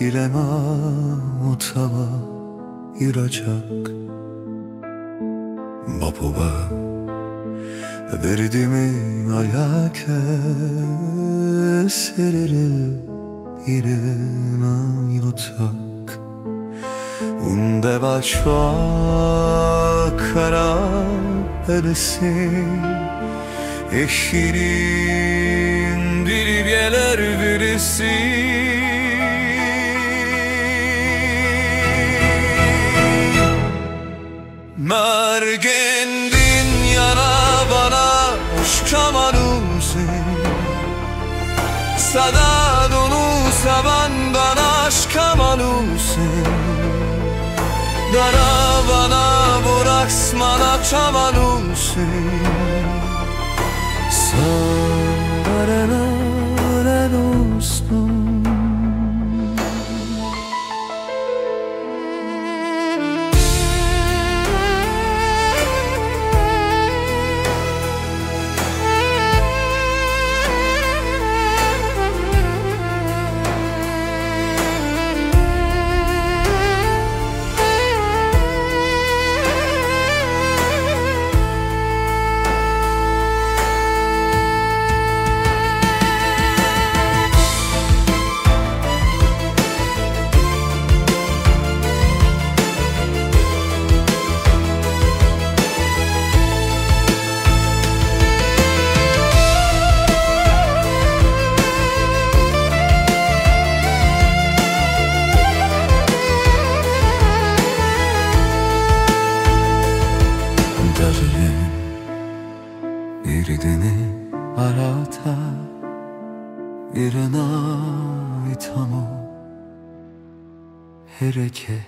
일에나 utama iracak Bapuba Verdimi ayake Seriri irena yutak Unde başva kara edesin Eşirin dilgeler birisi Mergendin yara bana aşkamanusin Sadadunu saban bana aşkamanusin Dara bana bıraksmana çamanusin Sarana dostum Iridini arata irena itamo hereke